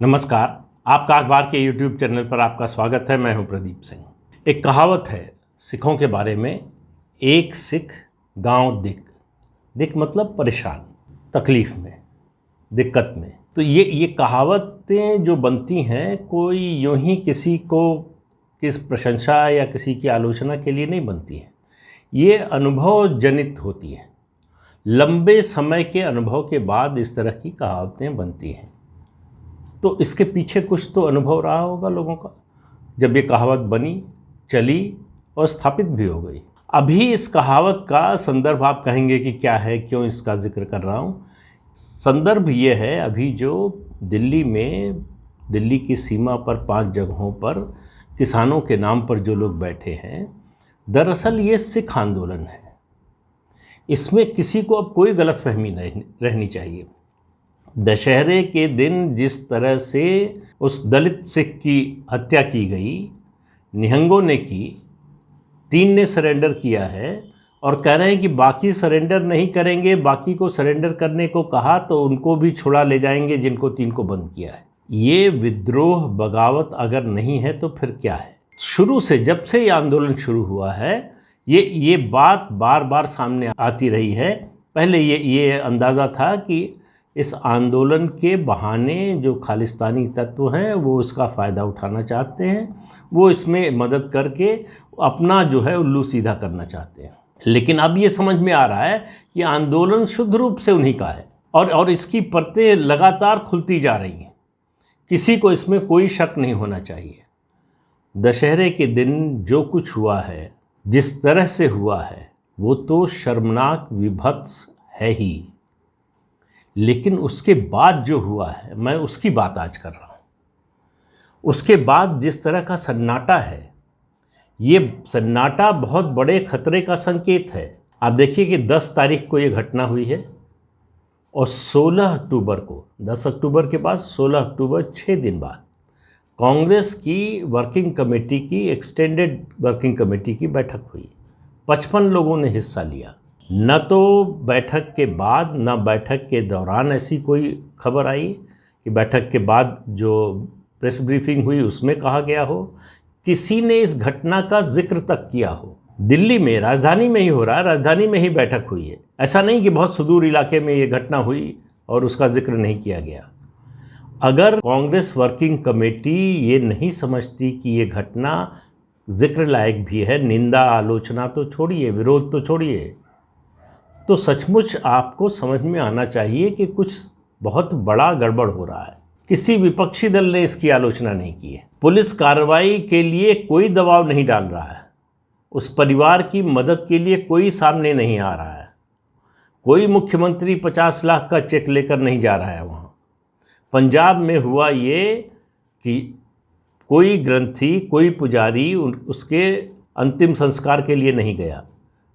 नमस्कार। आपका अखबार के YouTube चैनल पर आपका स्वागत है। मैं हूं प्रदीप सिंह। एक कहावत है सिखों के बारे में, एक सिख गांव दिक। दिक मतलब परेशान, तकलीफ में, दिक्कत में। तो ये कहावतें जो बनती हैं, कोई यूं ही किसी को किस प्रशंसा या किसी की आलोचना के लिए नहीं बनती हैं। ये अनुभव जनित होती हैं। लंबे समय के अनुभव के बाद इस तरह की कहावतें बनती हैं। तो इसके पीछे कुछ तो अनुभव रहा होगा लोगों का, जब ये कहावत बनी, चली और स्थापित भी हो गई। अभी इस कहावत का संदर्भ आप कहेंगे कि क्या है, क्यों इसका जिक्र कर रहा हूँ। संदर्भ ये है, अभी जो दिल्ली में, दिल्ली की सीमा पर 5 जगहों पर किसानों के नाम पर जो लोग बैठे हैं, दरअसल ये सिख आंदोलन है। इसमें किसी को अब कोई गलतफहमी नहीं रहनी चाहिए। दशहरे के दिन जिस तरह से उस दलित सिख की हत्या की गई, निहंगों ने की, 3 ने सरेंडर किया है और कह रहे हैं कि बाकी सरेंडर नहीं करेंगे। बाकी को सरेंडर करने को कहा तो उनको भी छुड़ा ले जाएंगे जिनको 3 को बंद किया है। ये विद्रोह, बगावत अगर नहीं है तो फिर क्या है? शुरू से, जब से ये आंदोलन शुरू हुआ है, ये बात बार बार सामने आती रही है। पहले ये अंदाज़ा था कि इस आंदोलन के बहाने जो खालिस्तानी तत्व हैं वो इसका फ़ायदा उठाना चाहते हैं, वो इसमें मदद करके अपना जो है उल्लू सीधा करना चाहते हैं। लेकिन अब ये समझ में आ रहा है कि आंदोलन शुद्ध रूप से उन्हीं का है और इसकी परतें लगातार खुलती जा रही हैं। किसी को इसमें कोई शक नहीं होना चाहिए। दशहरे के दिन जो कुछ हुआ है, जिस तरह से हुआ है, वो तो शर्मनाक, विभत्स है ही। लेकिन उसके बाद जो हुआ है, मैं उसकी बात आज कर रहा हूँ। उसके बाद जिस तरह का सन्नाटा है, ये सन्नाटा बहुत बड़े खतरे का संकेत है। आप देखिए कि 10 तारीख को ये घटना हुई है और 16 अक्टूबर को, 10 अक्टूबर के बाद 16 अक्टूबर, 6 दिन बाद कांग्रेस की वर्किंग कमेटी की, एक्सटेंडेड वर्किंग कमेटी की बैठक हुई। 55 लोगों ने हिस्सा लिया। न तो बैठक के बाद, न बैठक के दौरान ऐसी कोई खबर आई कि बैठक के बाद जो प्रेस ब्रीफिंग हुई उसमें कहा गया हो, किसी ने इस घटना का जिक्र तक किया हो। दिल्ली में, राजधानी में ही हो रहा है, राजधानी में ही बैठक हुई है। ऐसा नहीं कि बहुत सुदूर इलाके में ये घटना हुई और उसका जिक्र नहीं किया गया। अगर कांग्रेस वर्किंग कमेटी ये नहीं समझती कि ये घटना जिक्र लायक भी है, निंदा, आलोचना तो छोड़िए, विरोध तो छोड़िए, तो सचमुच आपको समझ में आना चाहिए कि कुछ बहुत बड़ा गड़बड़ हो रहा है। किसी विपक्षी दल ने इसकी आलोचना नहीं की है। पुलिस कार्रवाई के लिए कोई दबाव नहीं डाल रहा है। उस परिवार की मदद के लिए कोई सामने नहीं आ रहा है। कोई मुख्यमंत्री 50 लाख का चेक लेकर नहीं जा रहा है वहाँ। पंजाब में हुआ ये कि कोई ग्रंथी, कोई पुजारी उसके अंतिम संस्कार के लिए नहीं गया।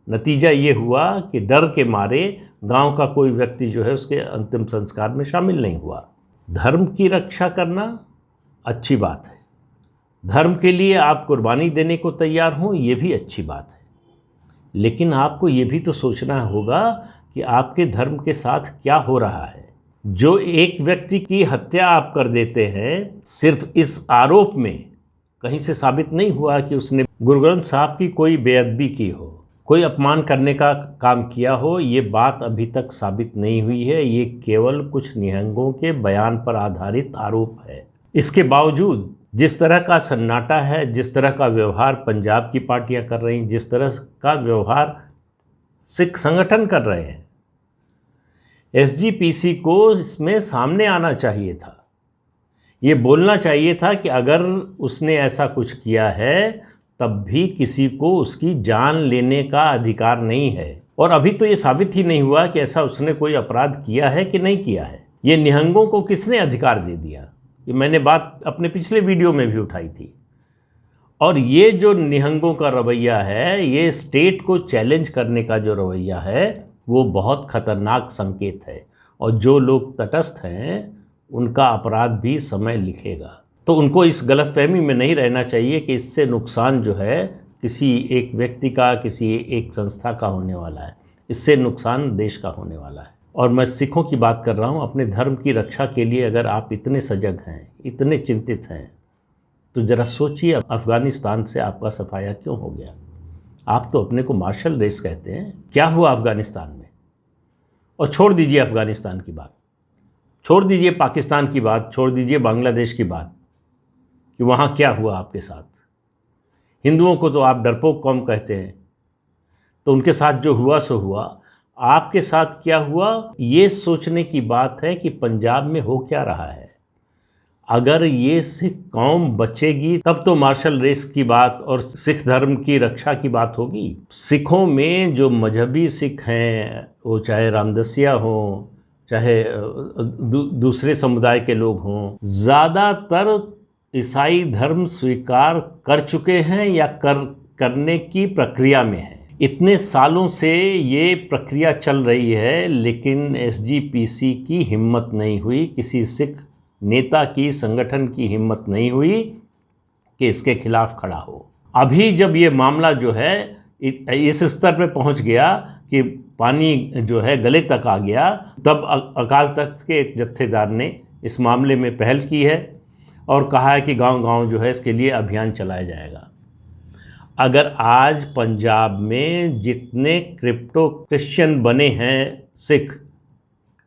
नतीजा ये हुआ कि डर के मारे गांव का कोई व्यक्ति जो है उसके अंतिम संस्कार में शामिल नहीं हुआ। धर्म की रक्षा करना अच्छी बात है। धर्म के लिए आप कुर्बानी देने को तैयार हों, ये भी अच्छी बात है। लेकिन आपको ये भी तो सोचना होगा कि आपके धर्म के साथ क्या हो रहा है। जो एक व्यक्ति की हत्या आप कर देते हैं, सिर्फ इस आरोप में, कहीं से साबित नहीं हुआ कि उसने गुरु ग्रंथ साहब की कोई बेअदबी की हो, कोई अपमान करने का काम किया हो। ये बात अभी तक साबित नहीं हुई है। ये केवल कुछ निहंगों के बयान पर आधारित आरोप है। इसके बावजूद जिस तरह का सन्नाटा है, जिस तरह का व्यवहार पंजाब की पार्टियां कर रही हैं, जिस तरह का व्यवहार सिख संगठन कर रहे हैं, एसजीपीसी को इसमें सामने आना चाहिए था। ये बोलना चाहिए था कि अगर उसने ऐसा कुछ किया है तब भी किसी को उसकी जान लेने का अधिकार नहीं है। और अभी तो ये साबित ही नहीं हुआ कि ऐसा उसने कोई अपराध किया है कि नहीं किया है। ये निहंगों को किसने अधिकार दे दिया? ये मैंने बात अपने पिछले वीडियो में भी उठाई थी। और ये जो निहंगों का रवैया है, ये स्टेट को चैलेंज करने का जो रवैया है, वो बहुत खतरनाक संकेत है। और जो लोग तटस्थ हैं उनका अपराध भी समय लिखेगा। तो उनको इस गलतफहमी में नहीं रहना चाहिए कि इससे नुकसान जो है किसी एक व्यक्ति का, किसी एक संस्था का होने वाला है। इससे नुकसान देश का होने वाला है। और मैं सिखों की बात कर रहा हूँ, अपने धर्म की रक्षा के लिए अगर आप इतने सजग हैं, इतने चिंतित हैं, तो ज़रा सोचिए अफ़गानिस्तान से आपका सफाया क्यों हो गया। आप तो अपने को मार्शल रेस कहते हैं, क्या हुआ अफ़गानिस्तान में। और छोड़ दीजिए अफ़गानिस्तान की बात, छोड़ दीजिए पाकिस्तान की बात, छोड़ दीजिए बांग्लादेश की बात कि वहाँ क्या हुआ आपके साथ। हिंदुओं को तो आप डरपोक कौम कहते हैं, तो उनके साथ जो हुआ सो हुआ। आपके साथ क्या हुआ, ये सोचने की बात है कि पंजाब में हो क्या रहा है। अगर ये सिख कौम बचेगी तब तो मार्शल रेस की बात और सिख धर्म की रक्षा की बात होगी। सिखों में जो मजहबी सिख हैं, वो चाहे रामदसिया हों, चाहे दूसरे समुदाय के लोग हों, ज़्यादातर ईसाई धर्म स्वीकार कर चुके हैं या करने की प्रक्रिया में हैं। इतने सालों से ये प्रक्रिया चल रही है, लेकिन एसजीपीसी की हिम्मत नहीं हुई, किसी सिख नेता की, संगठन की हिम्मत नहीं हुई कि इसके खिलाफ खड़ा हो। अभी जब ये मामला जो है इस स्तर पे पहुंच गया कि पानी जो है गले तक आ गया, तब अकाल तख्त के एक जत्थेदार ने इस मामले में पहल की है और कहा है कि गांव-गांव जो है इसके लिए अभियान चलाया जाएगा। अगर आज पंजाब में जितने क्रिप्टो क्रिश्चियन बने हैं सिख,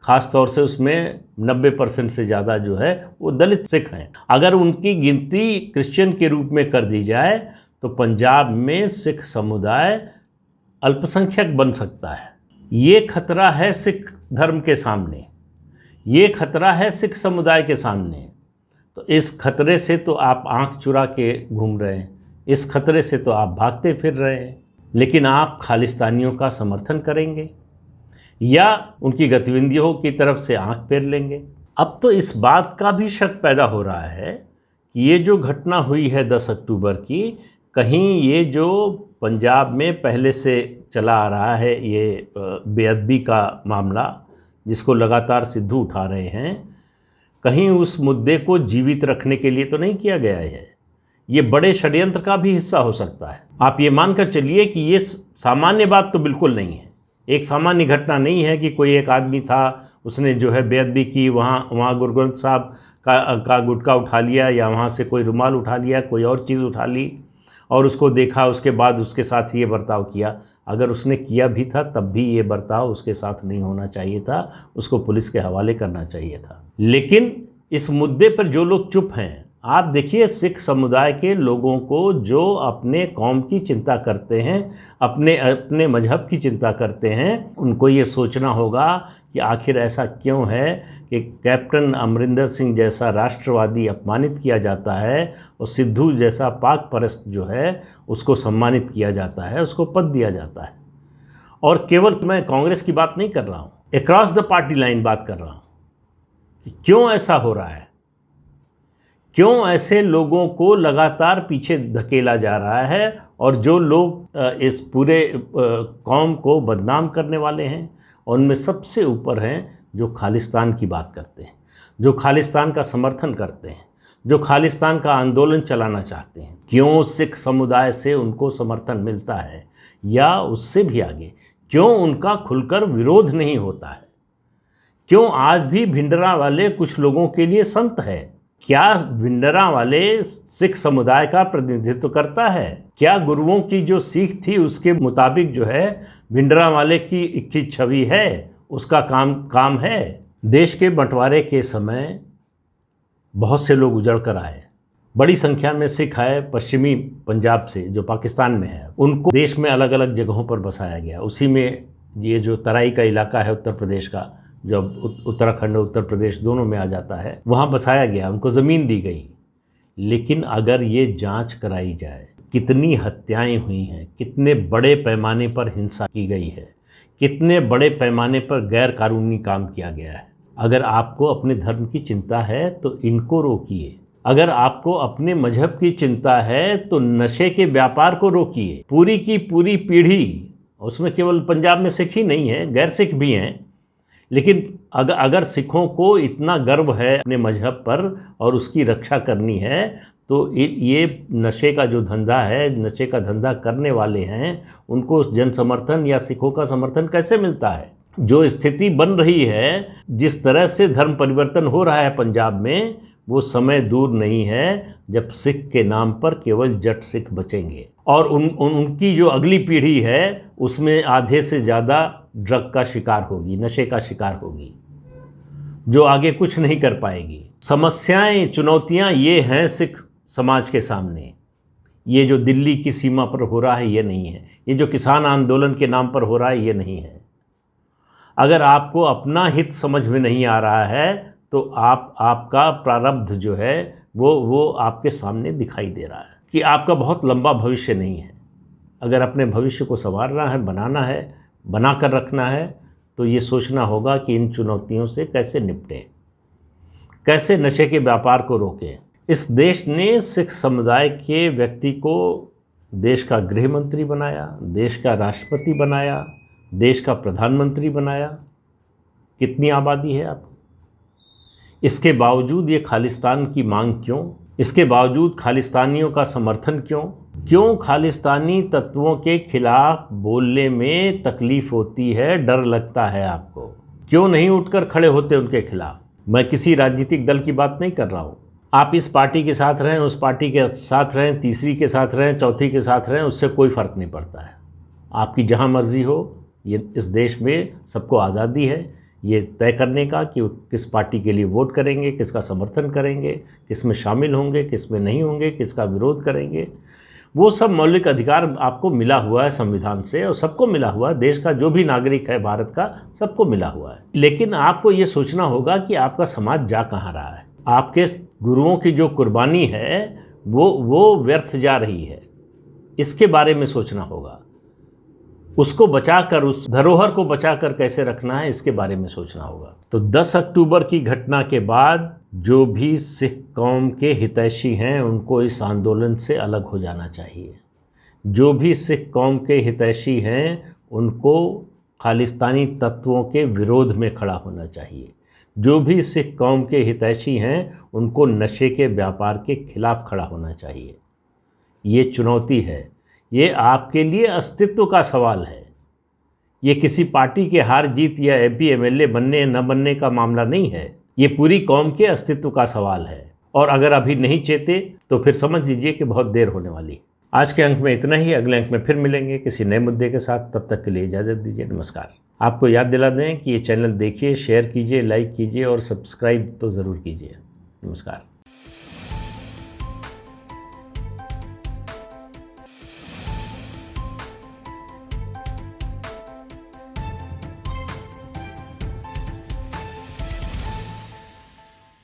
ख़ास तौर से उसमें 90% से ज़्यादा जो है वो दलित सिख हैं, अगर उनकी गिनती क्रिश्चियन के रूप में कर दी जाए तो पंजाब में सिख समुदाय अल्पसंख्यक बन सकता है। ये खतरा है सिख धर्म के सामने, ये खतरा है सिख समुदाय के सामने। तो इस खतरे से तो आप आंख चुरा के घूम रहे हैं, इस खतरे से तो आप भागते फिर रहे हैं, लेकिन आप खालिस्तानियों का समर्थन करेंगे या उनकी गतिविधियों की तरफ से आंख फेर लेंगे। अब तो इस बात का भी शक पैदा हो रहा है कि ये जो घटना हुई है 10 अक्टूबर की, कहीं ये जो पंजाब में पहले से चला आ रहा है ये बेअदबी का मामला, जिसको लगातार सिद्धू उठा रहे हैं, कहीं उस मुद्दे को जीवित रखने के लिए तो नहीं किया गया है। ये बड़े षड्यंत्र का भी हिस्सा हो सकता है। आप ये मानकर चलिए कि ये सामान्य बात तो बिल्कुल नहीं है, एक सामान्य घटना नहीं है कि कोई एक आदमी था, उसने जो है बेअदबी की, वहाँ गुरु ग्रंथ साहब का गुटखा उठा लिया या वहाँ से कोई रुमाल उठा लिया, कोई और चीज़ उठा ली और उसको देखा, उसके बाद उसके साथ ये बर्ताव किया। अगर उसने किया भी था तब भी ये बर्ताव उसके साथ नहीं होना चाहिए था, उसको पुलिस के हवाले करना चाहिए था। लेकिन इस मुद्दे पर जो लोग चुप हैं, आप देखिए सिख समुदाय के लोगों को जो अपने कौम की चिंता करते हैं, अपने मजहब की चिंता करते हैं, उनको ये सोचना होगा कि आखिर ऐसा क्यों है कि कैप्टन अमरिंदर सिंह जैसा राष्ट्रवादी अपमानित किया जाता है और सिद्धू जैसा पाक परस्त जो है उसको सम्मानित किया जाता है, उसको पद दिया जाता है। और केवल मैं कांग्रेस की बात नहीं कर रहा हूँ, अक्रॉस द पार्टी लाइन बात कर रहा हूँ कि क्यों ऐसा हो रहा है, क्यों ऐसे लोगों को लगातार पीछे धकेला जा रहा है। और जो लोग इस पूरे कौम को बदनाम करने वाले हैं, उनमें सबसे ऊपर हैं जो खालिस्तान की बात करते हैं, जो खालिस्तान का समर्थन करते हैं, जो खालिस्तान का आंदोलन चलाना चाहते हैं। क्यों सिख समुदाय से उनको समर्थन मिलता है या उससे भी आगे, क्यों उनका खुलकर विरोध नहीं होता है, क्यों आज भी भिंडरा वाले कुछ लोगों के लिए संत है। क्या भिंडरा वाले सिख समुदाय का प्रतिनिधित्व करता है? क्या गुरुओं की जो सीख थी उसके मुताबिक जो है भिंडरा वाले की इक्की छवि है, उसका काम है? देश के बंटवारे के समय बहुत से लोग उजड़ कर आए, बड़ी संख्या में सिख आए पश्चिमी पंजाब से जो पाकिस्तान में है, उनको देश में अलग अलग जगहों पर बसाया गया। उसी में ये जो तराई का इलाका है उत्तर प्रदेश का, जो उत्तराखंड और उत्तर प्रदेश दोनों में आ जाता है, वहाँ बसाया गया, उनको ज़मीन दी गई। लेकिन अगर ये जांच कराई जाए कितनी हत्याएं हुई हैं, कितने बड़े पैमाने पर हिंसा की गई है, कितने बड़े पैमाने पर गैर कानूनी काम किया गया है। अगर आपको अपने धर्म की चिंता है तो इनको रोकिए, अगर आपको अपने मजहब की चिंता है तो नशे के व्यापार को रोकिए। पूरी की पूरी पीढ़ी, उसमें केवल पंजाब में सिख ही नहीं है, गैर सिख भी हैं, लेकिन अगर सिखों को इतना गर्व है अपने मजहब पर और उसकी रक्षा करनी है, तो ये नशे का जो धंधा है, नशे का धंधा करने वाले हैं, उनको जन समर्थन या सिखों का समर्थन कैसे मिलता है? जो स्थिति बन रही है, जिस तरह से धर्म परिवर्तन हो रहा है पंजाब में, वो समय दूर नहीं है जब सिख के नाम पर केवल जट सिख बचेंगे और उनकी जो अगली पीढ़ी है उसमें आधे से ज़्यादा ड्रग का शिकार होगी, नशे का शिकार होगी, जो आगे कुछ नहीं कर पाएगी। समस्याएं, चुनौतियां ये हैं सिख समाज के सामने। ये जो दिल्ली की सीमा पर हो रहा है ये नहीं है, ये जो किसान आंदोलन के नाम पर हो रहा है ये नहीं है। अगर आपको अपना हित समझ में नहीं आ रहा है तो आपका प्रारब्ध जो है वो आपके सामने दिखाई दे रहा है कि आपका बहुत लंबा भविष्य नहीं है। अगर अपने भविष्य को संवारना है, बनाना है, बना कर रखना है, तो ये सोचना होगा कि इन चुनौतियों से कैसे निपटें, कैसे नशे के व्यापार को रोकें। इस देश ने सिख समुदाय के व्यक्ति को देश का गृह मंत्री बनाया, देश का राष्ट्रपति बनाया, देश का प्रधानमंत्री बनाया। कितनी आबादी है आप? इसके बावजूद ये खालिस्तान की मांग क्यों? इसके बावजूद खालिस्तानियों का समर्थन क्यों? क्यों खालिस्तानी तत्वों के खिलाफ बोलने में तकलीफ होती है, डर लगता है आपको? क्यों नहीं उठकर खड़े होते उनके खिलाफ? मैं किसी राजनीतिक दल की बात नहीं कर रहा हूँ। आप इस पार्टी के साथ रहें, उस पार्टी के साथ रहें, तीसरी के साथ रहें, चौथी के साथ रहें, उससे कोई फ़र्क नहीं पड़ता है। आपकी जहाँ मर्जी हो, ये इस देश में सबको आज़ादी है ये तय करने का कि किस पार्टी के लिए वोट करेंगे, किसका समर्थन करेंगे, किस में शामिल होंगे, किस में नहीं होंगे, किसका विरोध करेंगे। वो सब मौलिक अधिकार आपको मिला हुआ है संविधान से, और सबको मिला हुआ है, देश का जो भी नागरिक है भारत का सबको मिला हुआ है। लेकिन आपको ये सोचना होगा कि आपका समाज जा कहाँ रहा है। आपके गुरुओं की जो कुर्बानी है वो व्यर्थ जा रही है, इसके बारे में सोचना होगा। उसको बचाकर, उस धरोहर को बचाकर कैसे रखना है, इसके बारे में सोचना होगा। तो 10 अक्टूबर की घटना के बाद जो भी सिख कौम के हितैषी हैं उनको इस आंदोलन से अलग हो जाना चाहिए। जो भी सिख कौम के हितैषी हैं उनको खालिस्तानी तत्वों के विरोध में खड़ा होना चाहिए। जो भी सिख कौम के हितैषी हैं उनको नशे के व्यापार के खिलाफ खड़ा होना चाहिए। ये चुनौती है, ये आपके लिए अस्तित्व का सवाल है। ये किसी पार्टी के हार जीत या MP MLA बनने न बनने का मामला नहीं है, ये पूरी कौम के अस्तित्व का सवाल है। और अगर अभी नहीं चेते तो फिर समझ लीजिए कि बहुत देर होने वाली। आज के अंक में इतना ही, अगले अंक में फिर मिलेंगे किसी नए मुद्दे के साथ। तब तक के लिए इजाज़त दीजिए, नमस्कार। आपको याद दिला दें कि ये चैनल देखिए, शेयर कीजिए, लाइक कीजिए और सब्सक्राइब तो ज़रूर कीजिए। नमस्कार।